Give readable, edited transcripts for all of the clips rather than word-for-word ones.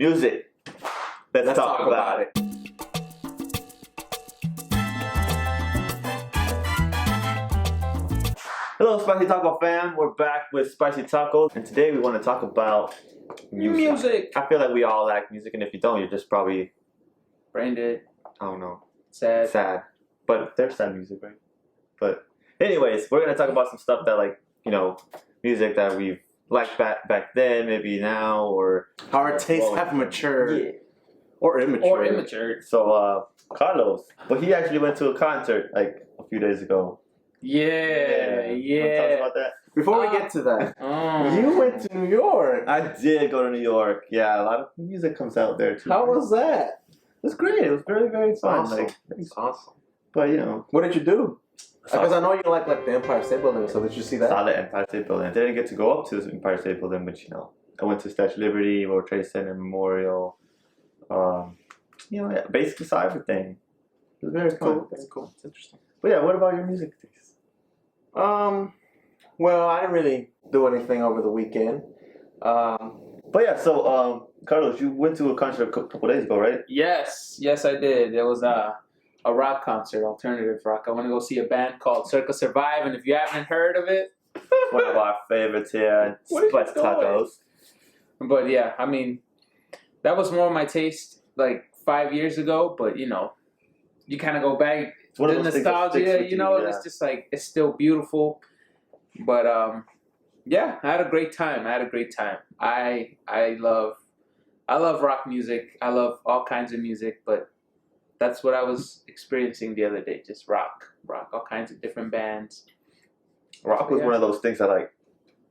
Music. Let's talk about it. Hello, Spicy Taco fam. We're back with Spicy Tacos, and today we want to talk about music. I feel like we all like music, and if you don't, you're just probably brain dead. I don't know. Sad. But there's sad music, right? But anyways, we're gonna talk about some stuff that, like, you know, music that we've liked back then, maybe now, or how our tastes have matured, or immature. So, Carlos, but he actually went to a concert like a few days ago. Yeah. Tell us about that. Before we get to that, you went to New York. I did go to New York. Yeah, a lot of music comes out there too. How was that? It was great. It was very, very fun. Awesome. It's awesome. But you know, what did you do? Because I know you like the Empire State Building. So did you see that? Saw the Empire State Building. I didn't get to go up to the Empire State Building, but you know, I went to Statue of Liberty, World Trade Center, Memorial. You know, basically saw everything. It was very cool. fun. That's cool. It's interesting. But yeah, what about your music taste? Well, I didn't really do anything over the weekend. But yeah, so Carlos, you went to a concert a couple days ago, right? Yes, I did. There was a rock concert, alternative rock. I want to go see a band called Circa Survive, and if you haven't heard of it, one of our favorites here, Spicy Tacos. But yeah, I mean, that was more my taste like 5 years ago. But you know, you kind of go back. The nostalgia, you know, it's just like, it's still beautiful. But yeah, I had a great time. I love rock music. I love all kinds of music, but that's what I was experiencing the other day. Just rock, all kinds of different bands. Rock was one of those things that like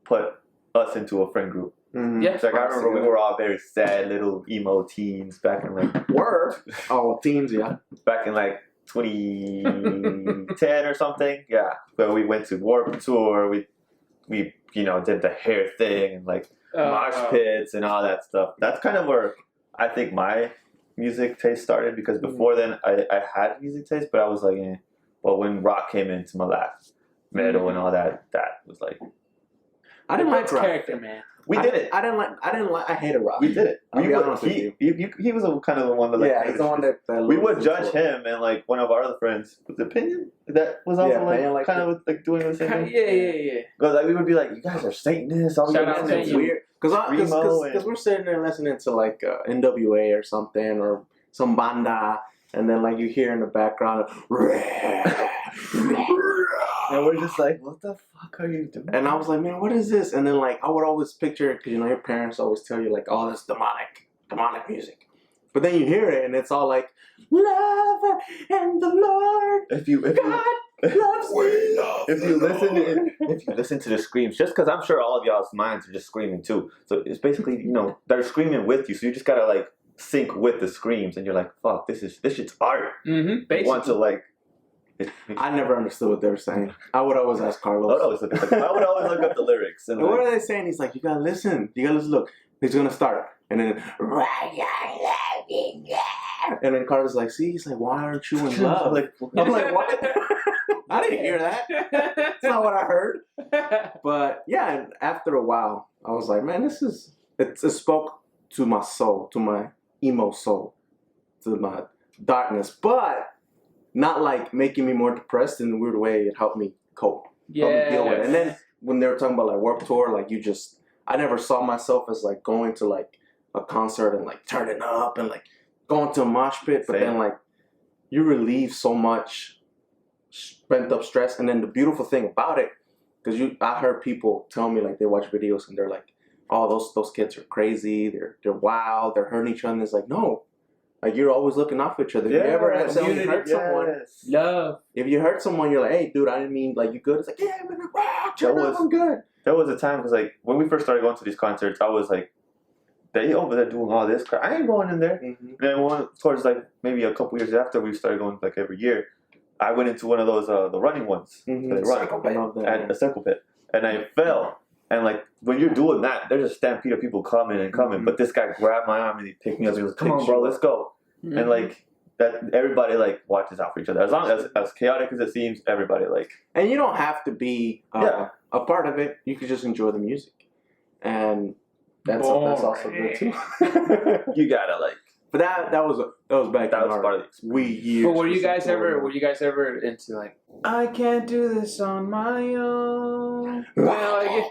put us into a friend group. Mm-hmm. Yeah, like I remember we were all very sad little emo teens back in like teens, yeah. Back in like 2010 or something, yeah. Where we went to Warped Tour, we you know did the hair thing and like mosh pits and all that stuff. That's kind of where I think my music taste started, because before then I had music taste, but I was like, eh. But when rock came into my life, metal and all that was like, I didn't like rock. Character, man. We did it. I hated rock. We did it. He was kind of the one that like. Yeah, he's the one that we would judge him, and like one of our other friends, was Opinion, that was also like kind of like doing the same thing. Yeah. Because like we would be like, you guys are Satanists. All Shout out to you. Weird. Because we're sitting there listening to like NWA or something, or some banda, and then like you hear in the background, and we're just like, what the fuck are you doing? And I was like, man, what is this? And then like I would always picture it, because you know your parents always tell you like, oh, this demonic music. But then you hear it and it's all like, love and the Lord, if you loves me. If you listen to the screams, just because I'm sure all of y'all's minds are just screaming too. So it's basically, you know, they're screaming with you. So you just gotta like sync with the screams, and you're like, fuck, this shit's art. Mm-hmm. You want to like. I never understood what they were saying. I would always ask Carlos. I would always look up the lyrics. And what are they saying? He's like, you gotta listen. Look. He's gonna start, and then Carlos is like, see, he's like, why aren't you in love? I'm like, what? I didn't hear that. That's not what I heard. But yeah, and after a while, I was like, man, it spoke to my soul, to my emo soul, to my darkness, but not like making me more depressed. In a weird way, it helped me cope. Helped me deal with it. And then when they were talking about like Warped Tour, like I never saw myself as like going to like a concert and like turning up and like going to a mosh pit, but then like you relieve so much pent up stress. And then the beautiful thing about it, because I heard people tell me like they watch videos and they're like, oh, those kids are crazy, they're wild, they're hurting each other. And it's like, no. Like, you're always looking out for each other. If you ever accidentally hurt someone, love. If you hurt someone, you're like, hey, dude, I didn't mean, like, you good? It's like, yeah, I'm good. There was a time, because, like, when we first started going to these concerts, I was like, they over there doing all this crap. I ain't going in there. Mm-hmm. And then towards, like, maybe a couple years after we started going, like, every year, I went into one of those, the running ones. Mm-hmm. At the circle pit. And I fell. And, like, when you're doing that, there's a stampede of people coming and coming. Mm-hmm. But this guy grabbed my arm and he picked me up. He was like, come on, bro, let's go. Mm-hmm. And, like, that everybody, like, watches out for each other. As long as chaotic as it seems, everybody, like... And you don't have to be a part of it. You can just enjoy the music. And That's also good too. You gotta like. But that was back That in was our part of the wee years. But were you guys ever into like I can't do this on my own? Like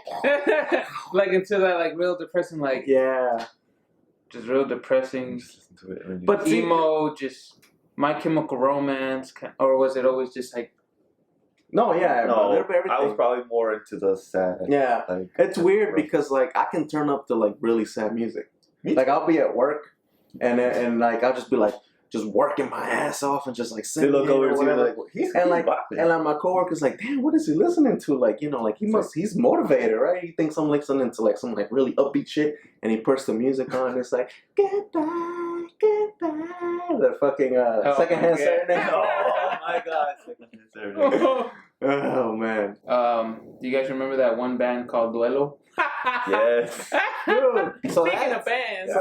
into that like real depressing like just real depressing. Just listen to it. But emo, just My Chemical Romance, or was it always just like? No, yeah, no. Everything. I was probably more into the sad. Yeah, like, it's weird because like I can turn up to like really sad music. Like I'll be at work, and like I'll just be like just working my ass off and just like singing. They look over to you like he's like my coworker's like, damn, what is he listening to? Like like he's motivated, right? He thinks I'm listening to like some like really upbeat shit, and he puts the music on, and it's like goodbye, the fucking secondhand serenade. Oh my god, secondhand serenade. Oh man. Do you guys remember that one band called Duelo? Yes. Dude, Speaking of bands,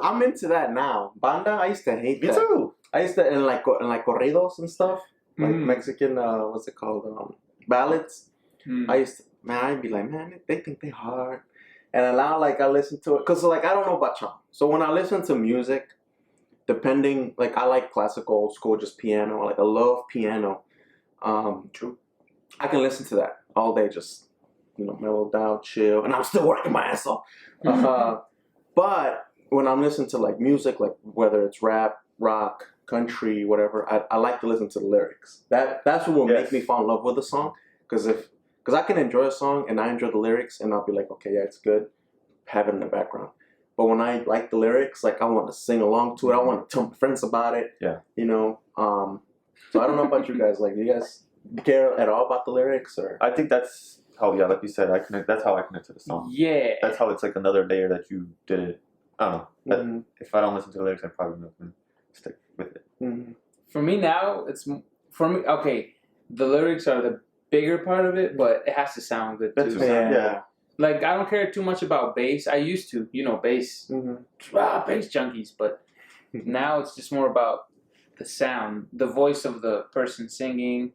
I'm into that now. Banda, I used to hate that. Me too. I used to in like corridos and stuff, like Mexican what's it called, ballads. I used to, I'd be like, man, they think they hard, and now like I listen to it because like I don't know about y'all. So when I listen to music, depending, like I like classical, old school, just piano. Like I love piano. True. I can listen to that all day, just mellowed out, chill, and I'm still working my ass off. But when I'm listening to like music, like whether it's rap, rock, country, whatever, I like to listen to the lyrics. That's what will make me fall in love with a song. Because I can enjoy a song and I enjoy the lyrics, and I'll be like, okay, yeah, it's good, have it in the background. But when I like the lyrics, like I want to sing along to it. I want to tell my friends about it. Yeah. So I don't know about you guys. Like, do you guys care at all about the lyrics, or? I think that's how, like you said, that's how I connect to the song. Yeah. That's how it's like another layer that you did it. I don't know. If I don't listen to the lyrics, I'm probably not going to stick with it. Mm-hmm. For me now, okay, the lyrics are the bigger part of it, but it has to sound good too. Yeah. Like, I don't care too much about bass. I used to, bass. Bass junkies. But now it's just more about the sound, the voice of the person singing.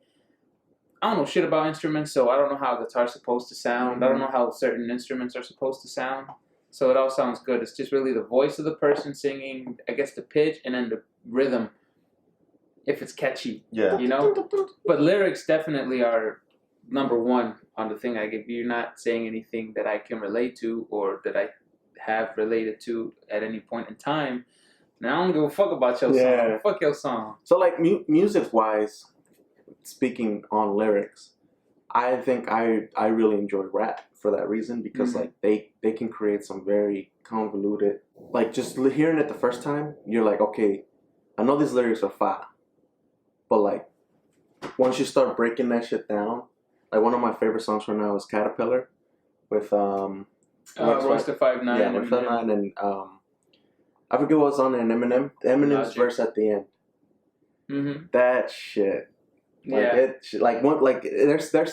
I don't know shit about instruments, so I don't know how guitar's supposed to sound. I don't know how certain instruments are supposed to sound. So it all sounds good. It's just really the voice of the person singing, I guess the pitch, and then the rhythm, if it's catchy. Yeah. But lyrics definitely are number one on the thing. If you're not saying anything that I can relate to or that I have related to at any point in time, now I don't give a fuck about your song. Fuck your song. So like music-wise, speaking on lyrics, I think I really enjoy rap for that reason, because like they can create some very convoluted, like just hearing it the first time, you're like, okay, I know these lyrics are fire, but like once you start breaking that shit down, like one of my favorite songs right now is Caterpillar with Royce the 5'9". Yeah, with 5'9", and I forget what was on there, and Eminem's verse at the end. That shit. There's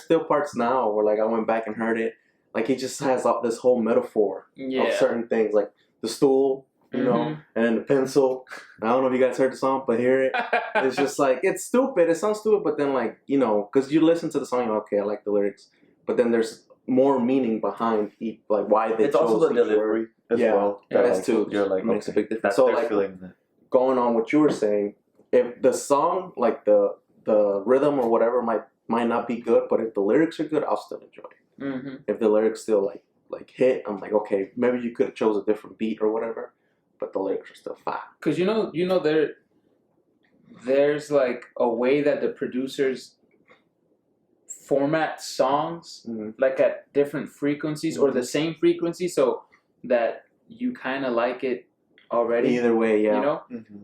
still parts now where like I went back and heard it. Like he just has this whole metaphor of certain things, like the stool, and then the pencil. I don't know if you guys heard the song, but hear it. It's just like, it's stupid. It sounds stupid, but then like, because you listen to the song, you're like, okay, I like the lyrics, but then there's more meaning behind each, like why they it's chose also the delivery as well. That's like, too. You're like, makes a big difference. So like feeling that. Going on what you were saying, if the song, like the rhythm or whatever might not be good, but if the lyrics are good, I'll still enjoy it. If the lyrics still like hit, I'm like, okay, maybe you could have chose a different beat or whatever, but the lyrics are still fire. Because there's like a way that the producers format songs like at different frequencies or the same frequency, so that you kind of like it already. Either way, yeah.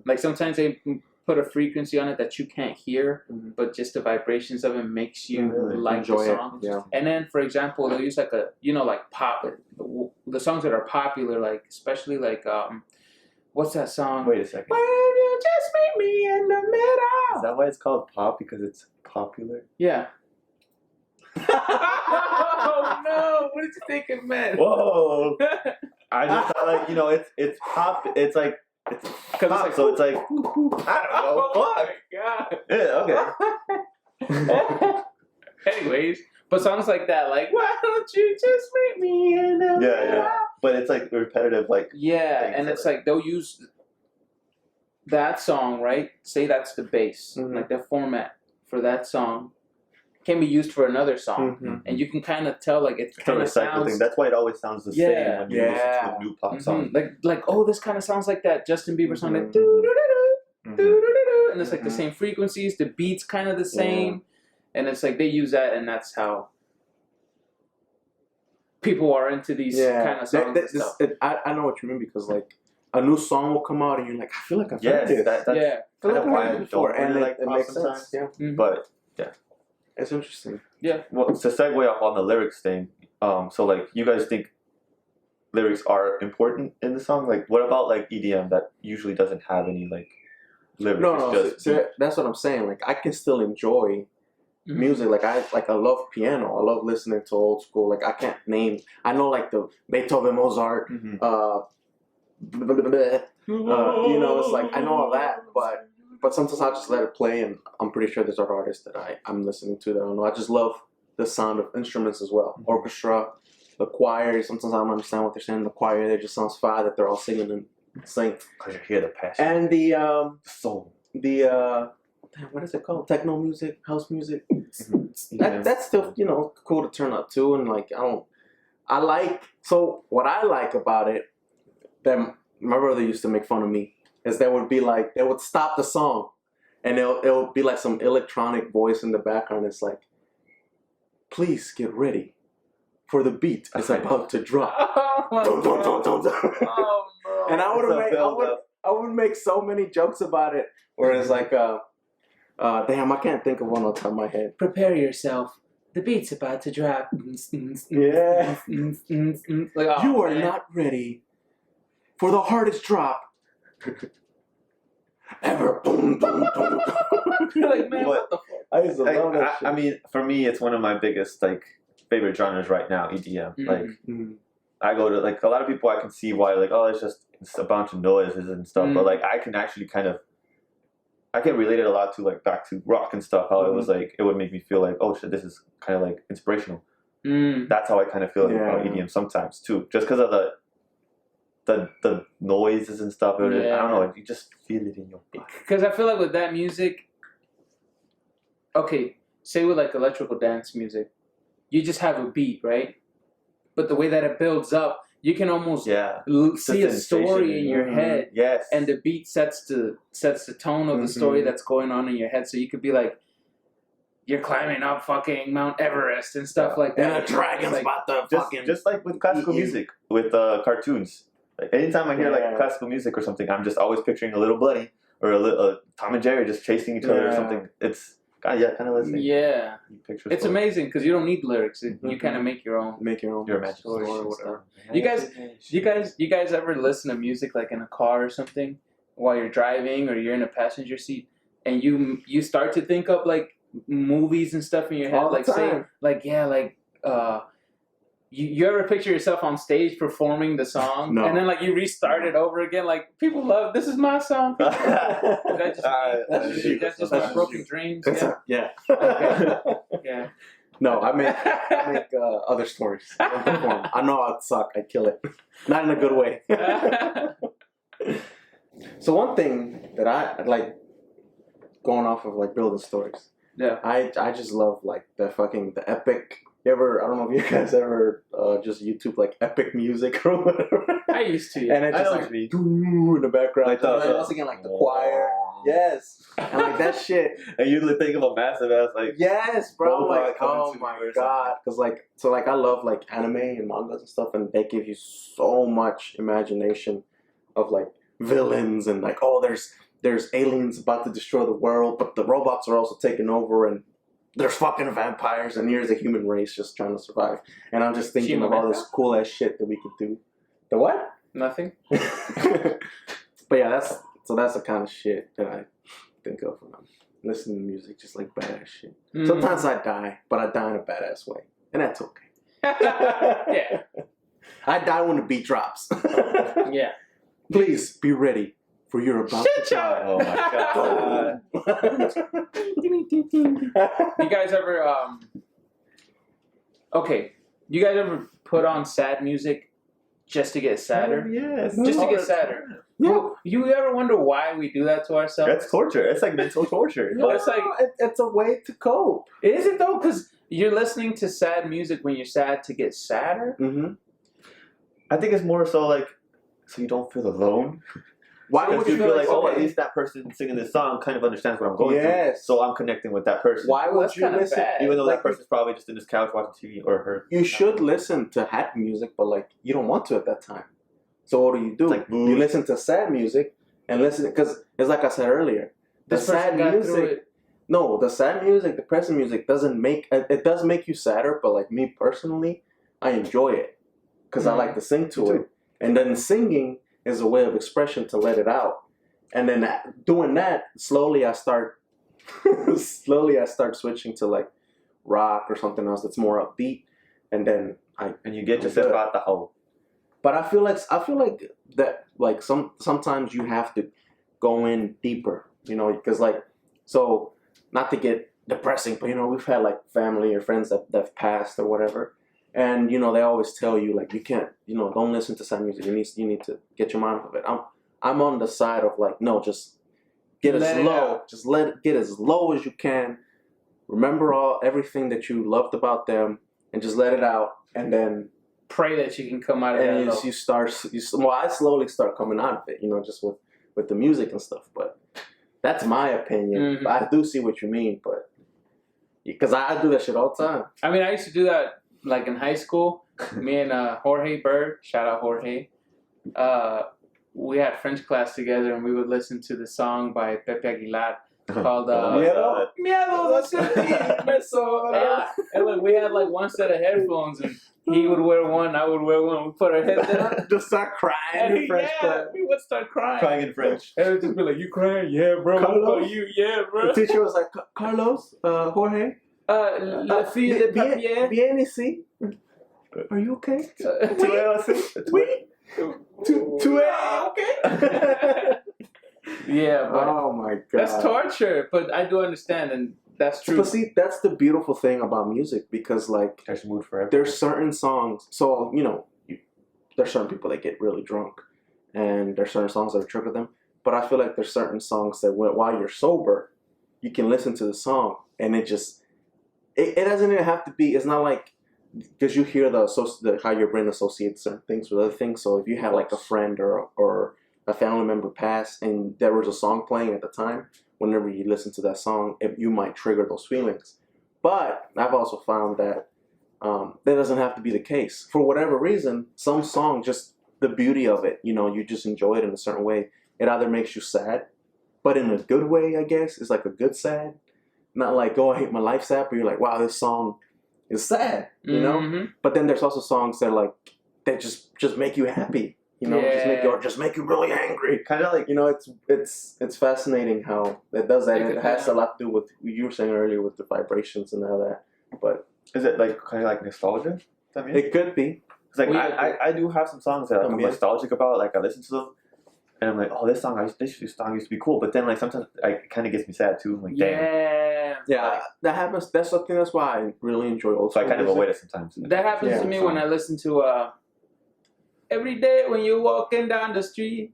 Like sometimes they put a frequency on it that you can't hear, but just the vibrations of it makes you like enjoy the song. Yeah. And then, for example, they'll use like like pop, the songs that are popular, like especially like what's that song? Wait a second. When you just meet me in the middle. Is that why it's called pop? Because it's popular? Yeah. Oh no! What did you think it meant? Whoa! I just thought like it's pop. It's like it's pop, so it's like I don't know. Oh my god! Yeah. Okay. Anyways, But songs like that, like why don't you just meet me in the yeah. But it's like repetitive, like and it's like they'll use that song, right? Say that's the bass, like the format for that song can be used for another song, and you can kind of tell like it kind of sounds. Thing. That's why it always sounds the same when you listen to a new pop song. Like oh, this kind of sounds like that Justin Bieber song, like and it's like the same frequencies, the beats kind of the same, and it's like they use that, and that's how people are into these kind of songs. I know what you mean because like a new song will come out and you're like, I feel like I've heard this. That's kind of why I don't really like pop sometimes. But yeah, it's interesting. Yeah. Well, to segue off on the lyrics thing, so like you guys think lyrics are important in the song? Like what about like EDM that usually doesn't have any like lyrics? No. That's what I'm saying. Like I can still enjoy music. Like I love piano. I love listening to old school. Like I can't name. I know like the Beethoven, Mozart. You know, it's like I know all that, but sometimes I just let it play, and I'm pretty sure there's other artists that I'm listening to that I don't know. I just love the sound of instruments as well. Orchestra, the choir. Sometimes I don't understand what they're saying. The choir, they just sounds fire that they're all singing and sing. Because you hear the passion. And the soul. What is it called? Techno music, house music. That's still, you know, cool to turn up to, and like what I like about it that my brother used to make fun of me is they would stop the song and it'll be like some electronic voice in the background. It's like, please get ready for the beat. It's about to drop. And I would make so many jokes about it where it's like damn, I can't think of one on top of my head. Prepare yourself. The beat's about to drop. Yeah. Like, you are not ready for the hardest drop ever. Boom, boom, boom. You're like, man, what the fuck? I used to love that shit. I mean, for me, it's one of my biggest like favorite genres right now, EDM. Like, I go to like a lot of people. I can see why like, oh, it's a bunch of noises and stuff. But like, I can actually I can relate it a lot to like back to rock and stuff. How it was like, it would make me feel like, oh shit, this is kind of like inspirational. That's how I kind of feel about EDM sometimes too, just because of the noises and stuff. I don't know, you just feel it in your body. Because I feel like with that music, okay, say with like electrical dance music, you just have a beat, right? But the way that it builds up, you can almost see a story in your head. Yes. And the beat sets the tone of the story that's going on in your head. So you could be like, you're climbing up fucking Mount Everest and stuff like that. And a dragon's like, about to fucking... Just like with classical music, with cartoons. Like anytime I hear like classical music or something, I'm just always picturing a little bunny or a Tom and Jerry just chasing each other or something. It's kind of listening. Yeah, it's amazing because you don't need lyrics. You kind of make your own your imagination or whatever. You guys ever listen to music like in a car or something while you're driving or you're in a passenger seat and you start to think up like movies and stuff in your head, like say like you ever picture yourself on stage performing the song and then like you restart it over again, like people love this is my song. That's just like broken dreams. Yeah. Okay. Yeah. No, I make other stories. I know I'd suck. I'd kill it. Not in a good way. So one thing that I like, going off of like building stories. Yeah. I just love like the epic. I don't know if you guys ever just YouTube like epic music or whatever. I used to. And it's just like in the background. Like I was thinking like the choir. Yes. And like that shit. And you think of a massive ass like. Yes, bro. Like, oh my god. Because like, I love like anime and mangas and stuff, and they give you so much imagination of like villains and like, oh, there's aliens about to destroy the world, but the robots are also taking over, and there's fucking vampires, and here's a human race just trying to survive. And I'm just thinking of all this cool ass shit that we could do. The what? Nothing. But yeah, that's the kind of shit that I think of when I'm listening to music, just like badass shit. Sometimes I die, but I die in a badass way, and that's okay. Yeah. I die when the beat drops. Yeah. Please be ready. For you're about to die. Oh my god. You guys ever Okay, you guys ever put on sad music just to get sadder? Yes. Just to get sadder. Yeah. You ever wonder why we do that to ourselves? That's torture. It's like mental torture. No, it's like it's a way to cope. Is it though? Because you're listening to sad music when you're sad to get sadder. Mm-hmm. I think it's more so like so you don't feel alone. Why would you feel like, okay. oh, at least that person singing this song kind of understands what I'm going through, so I'm connecting with that person. Why would you listen? Bad. Even though that person's probably just in his couch watching TV or her. You should listen to happy music, but like you don't want to at that time. So what do? Like you listen to sad music and listen because it's like I said earlier. The sad music. No, the sad music, depressing music doesn't make it does make you sadder, but like me personally, I enjoy it because I like to sing to it, and then singing is a way of expression to let it out. And then doing that, slowly I start switching to like rock or something else that's more upbeat, and then and you get yourself out the hole. But I feel like that like sometimes you have to go in deeper, because like so not to get depressing, but we've had like family or friends that've passed or whatever, and they always tell you like you can't don't listen to sad music. You need to get your mind off of it. I'm on the side of like, no, just get as low. Just get as low as you can. Remember everything that you loved about them, and just let it out. And then pray that you can come out of it. And I slowly start coming out of it. Just with the music and stuff. But that's my opinion. Mm-hmm. I do see what you mean, but because I do that shit all the time. I mean, I used to do that like in high school. Me and Jorge Bird, shout out Jorge. We had French class together, and we would listen to the song by Pepe Aguilar called Miedo. And look, we had like one set of headphones, and he would wear one, I would wear one. We put our heads down, just start crying in French class. We would start crying. Crying in French. And it would just be like, "You crying? Yeah, bro. What about you? Yeah, bro." The teacher was like, "Carlos, Jorge, la fille de papier. Bien ici. Are you okay? Okay. Yeah, but oh my god, that's torture. But I do understand, and that's true. But see, that's the beautiful thing about music, because like there's mood for everything. There's certain songs. So there's certain people that get really drunk, and there's certain songs that trigger them. But I feel like there's certain songs that while you're sober, you can listen to the song, and it doesn't even have to be. It's not like because you hear how your brain associates certain things with other things. So if you have like a friend or a family member pass, and there was a song playing at the time, whenever you listen to that song, you might trigger those feelings. But I've also found that that doesn't have to be the case. For whatever reason, some song, just the beauty of it, you just enjoy it in a certain way. It either makes you sad, but in a good way, I guess. It's like a good sad. Not like, oh, I hate my life sad, but you're like, wow, this song is sad, Mm-hmm. But then there's also songs that just make you happy, just make you really angry. Kind of like it's fascinating how it does that. It has a lot to do with what you were saying earlier with the vibrations and all that. But is it like kind of like nostalgia? It could be. It's like I do have some songs that I'm nostalgic about. Like I listen to them, and I'm like, oh, this song used to be cool. But then like sometimes it kind of gets me sad too. I'm like, damn. Yeah, that happens. That's something. That's why I really enjoy old school. So I kind of avoid it sometimes. That happens to me when I listen to every day when you're walking down the street.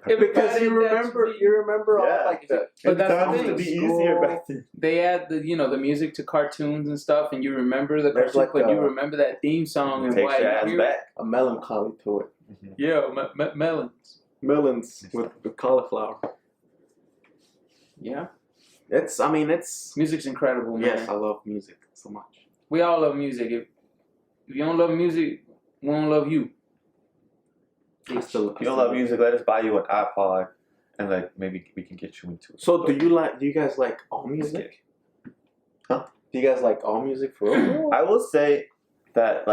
Because you remember all like that. But that's the thing. To be easier back then. They add the music to cartoons and stuff, and you remember the cartoon, but you remember that theme song and why you hear a melancholy to it. Mm-hmm. Yeah, melons with cauliflower. Yeah, it's music's incredible, man. Yes, I love music so much. We all love music. If you don't love music, we don't love you. If you don't love music, let us buy you an iPod, and like maybe we can get you into it. So do you guys like all music? Huh? Do you guys like all music for real? I will say that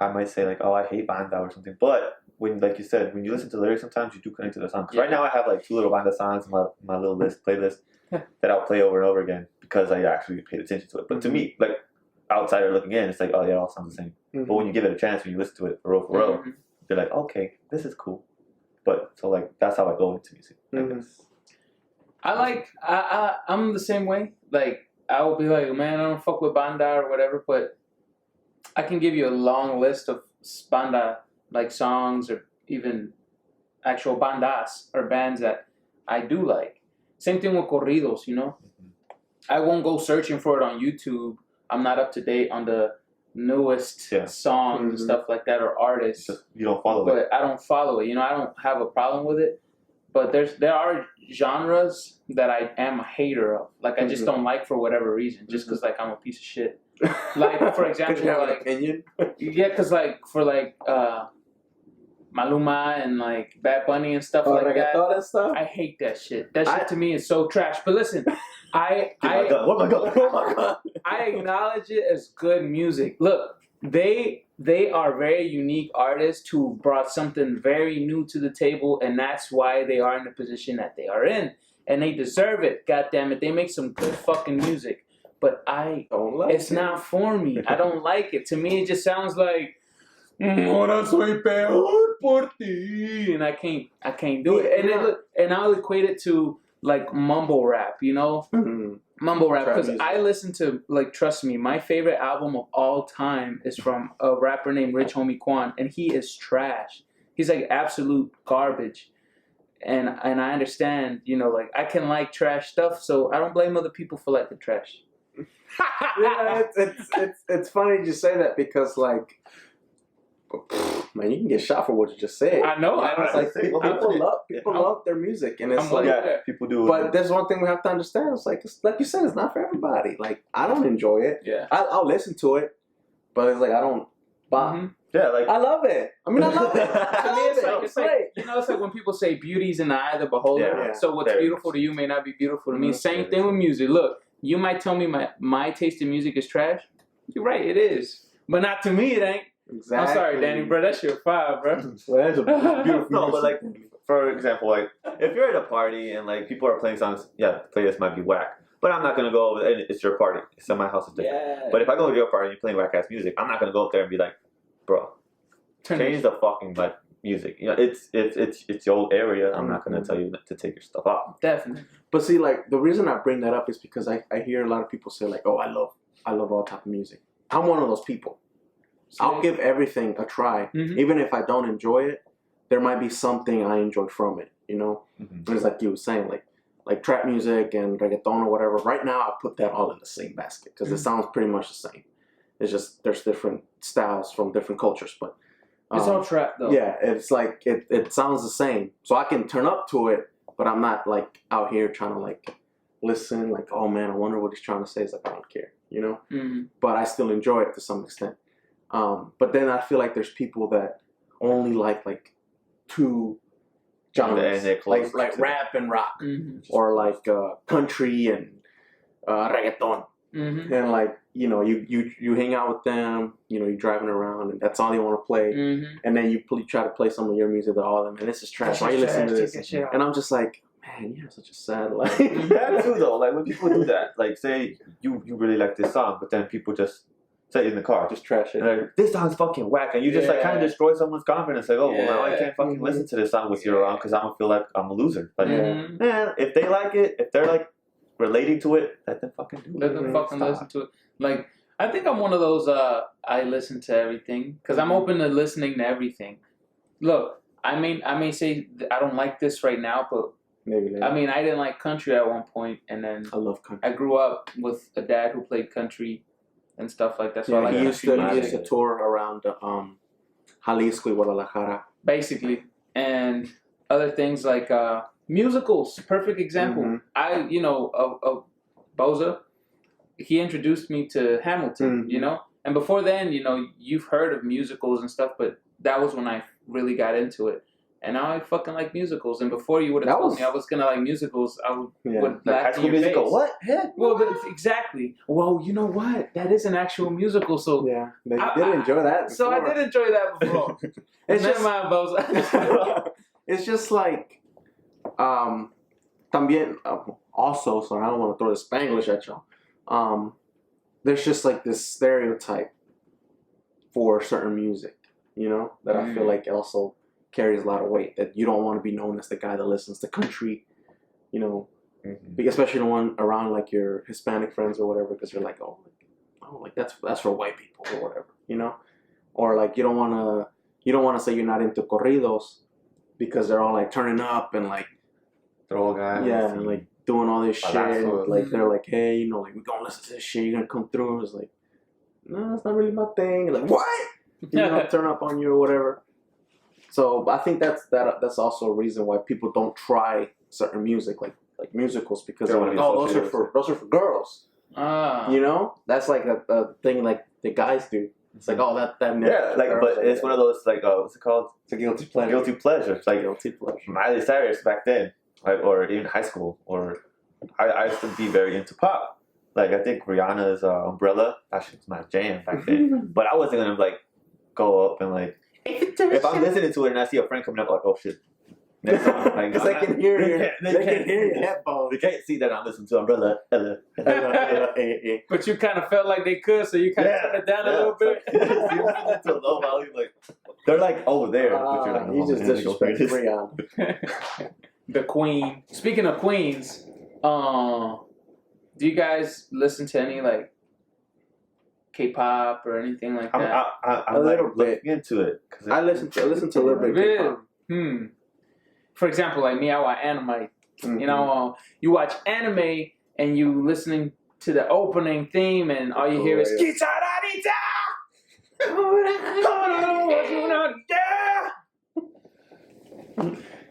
I might say like, oh, I hate banda or something, but when like you said, when you listen to lyrics, sometimes you do connect to the song. Right now I have like 2 little banda songs in my little playlist that I'll play over and over again because I actually paid attention to it. But to me, like outsider looking in, it's like, oh yeah, it all sounds the same. Mm-hmm. But when you give it a chance, when you listen to it for real, you're like, okay, this is cool. But so like that's how I go into music. I'm the same way. Like I will be like, man, I don't fuck with banda or whatever, but I can give you a long list of banda like songs or even actual bandas or bands that I do like. Same thing with corridos, you know. I won't go searching for it on YouTube. I'm not up to date on the newest songs and stuff like that or artists. You don't follow it. But I don't follow it. You know, I don't have a problem with it. But there are genres that I am a hater of. Like I just don't like for whatever reason. Just because like I'm a piece of shit. Like for example, you have like an opinion. Yeah, because like for like Maluma and like Bad Bunny and stuff like that. And stuff? I hate that shit. That shit to me is so trash. But listen, I Oh my god! I acknowledge it as good music. Look, they are very unique artists who brought something very new to the table, and that's why they are in the position that they are in, and they deserve it. God damn it, they make some good fucking music. But I don't like it's not for me. I don't like it. To me, it just sounds like ahora soy peor por ti, and I can't do it. And I'll equate it to like mumble rap, you know, mumble rap. Because I listen to like, trust me, my favorite album of all time is from a rapper named Rich Homie Quan, and he is trash. He's like absolute garbage. And I understand, you know, like I can like trash stuff, so I don't blame other people for liking trash. Yeah, it's funny you say that because like, man, you can get shot for what you just said. I know. It's like people love their music, and it's like people do. But there's one thing we have to understand. It's like you said, it's not for everybody. Like I don't enjoy it. Yeah, I'll listen to it, but it's like I don't. Yeah, like I love it. I mean, I love it. To me, it's like you know, it's like when people say beauty's in the eye of the beholder. Yeah. So what's beautiful to you may not be beautiful to me. Same thing with music. Look, you might tell me my taste in music is trash. You're right, it is, but not to me. It ain't. Exactly. I'm sorry, Danny, bro. That shit fire, bro. Well, that's a beautiful. No, but like for example, like if you're at a party and like people are playing songs, the playlist might be whack. But I'm not gonna go over. And it's your party. So my house is different. Yeah. But if I go to your party and you're playing whack ass music, I'm not gonna go up there and be like, bro, change the fucking like music. You know, it's your old area. I'm not gonna tell you to take your stuff off. Definitely. But see, like the reason I bring that up is because I hear a lot of people say like, oh, I love all type of music. I'm one of those people. I'll give everything a try, even if I don't enjoy it. There might be something I enjoy from it, you know. It's like you were saying, like trap music and reggaeton or whatever. Right now, I put that all in the same basket because it sounds pretty much the same. It's just there's different styles from different cultures, but it's all trap though. Yeah, it's like it sounds the same, so I can turn up to it, but I'm not like out here trying to like listen. Like, oh man, I wonder what he's trying to say. It's like I don't care, you know. But I still enjoy it to some extent. But then I feel like there's people that only like two genres, like rap and rock, or like country and reggaeton, and like you know you hang out with them, you know, you're driving around and that's all they want to play, and then you try to play some of your music to all of them, and this is trash. Why are you listening to this? And I'm just like, man, you have such a sad life. That too though, like when people do that, like say you really like this song, but then people just say in the car, just trash it. Like, this song's fucking whack, and you just like kind of destroy someone's confidence. Like, oh, well, I can't fucking listen to this song with you around because I'm gonna feel like I'm a loser. Like, man, if they like it, if they're like relating to it, let them fucking do it. Let them fucking listen to it. Like, I think I'm one of those. I listen to everything because I'm open to listening to everything. Look, I may say I don't like this right now, but maybe later. I mean, I didn't like country at one point, and then I love country. I grew up with a dad who played country and stuff like that. So I like he used to tour around Jalisco y Guadalajara. Basically. And other things like musicals, perfect example. Boza, he introduced me to Hamilton, you know? And before then, you know, you've heard of musicals and stuff, but that was when I really got into it. And now I fucking like musicals. And before you would have told me I was gonna like musicals, I would like High School Musical. What? Yeah. Well, exactly. Well, you know what? That is an actual musical. So yeah, they did enjoy that. Before. So I did enjoy that before. It's just like, también also. So I don't want to throw the Spanglish at y'all. There's just like this stereotype for certain music, you know, that I feel like also carries a lot of weight, that you don't want to be known as the guy that listens to country, you know, especially the one around like your Hispanic friends or whatever, because you're like, oh, oh, like that's for white people or whatever, you know, or like you don't want to say you're not into corridos because they're all like turning up and like they're all guys, and like doing all this shit. Like they're like, hey, you know, like we're gonna listen to this shit. You're gonna come through. It's like, no, it's not really my thing. Like what? You know, turn up on you or whatever. So I think that's also a reason why people don't try certain music like musicals because they're like, oh, those are for girls. You know, that's like a thing like the guys do. It's like, oh, that yeah, like, but it's one of those like, what's it called? It's a guilty pleasure. Guilty pleasure. It's like guilty pleasure. Miley Cyrus back then, like, or even high school, or I used to be very into pop. Like I think Rihanna's Umbrella, that shit was my jam back then. But I wasn't gonna like go up and like if I'm listening to it and I see a friend coming up, like, oh shit. Next song, like, because they can hear you. They can hear your headphones. They can't see that I'm listening to Umbrella. But you kind of felt like they could, so you kind of turned it down a little bit. To a low value, like they're like over there, but you're like, you just disrespect Rihanna. The Queen. Speaking of queens, do you guys listen to any like K-pop or anything like that? I'm a little bit into it. I listen to a little bit of K-pop. For example, like me, I watch anime. Mm-hmm. You know, you watch anime and you listening to the opening theme, and all you hear is "Kitararita."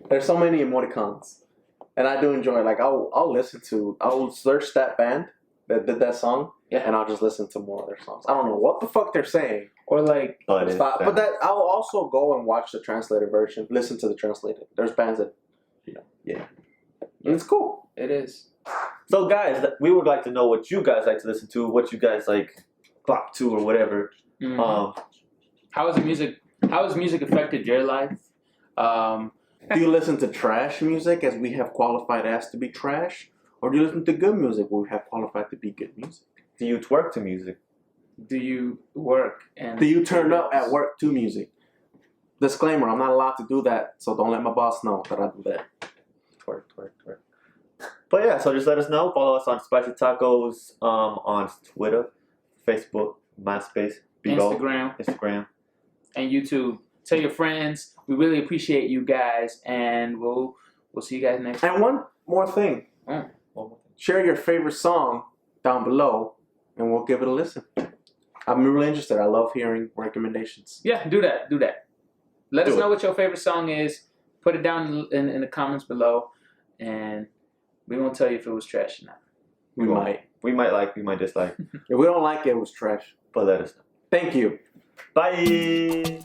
There's so many emoticons, and I do enjoy it. Like I'll search that band that did that song, and I'll just listen to more of their songs. I don't know what the fuck they're saying. Or like, but that I'll also go and watch the translated version, listen to the translated. There's bands that, and it's cool. It is. So guys, we would like to know what you guys like to listen to, what you guys like bop to or whatever. Mm-hmm. How has music affected your life? Do you listen to trash music as we have qualified as to be trash, or do you listen to good music where we have qualified to be good music? Do you twerk to music? Do you work and do you turn up at work to music? Disclaimer, I'm not allowed to do that, so don't let my boss know that I do that. Twerk. But yeah, so just let us know. Follow us on Spicy Tacos on Twitter, Facebook, MySpace, Instagram, and YouTube. Tell your friends. We really appreciate you guys, and we'll see you guys next time. And one more thing. Share your favorite song down below, and we'll give it a listen. I'm really interested. I love hearing recommendations. Yeah, do that. Let us know what your favorite song is. Put it down in the comments below, and we won't tell you if it was trash or not. We might. We might like, we might dislike. If we don't like it, it was trash. But let us know. Thank you. Bye.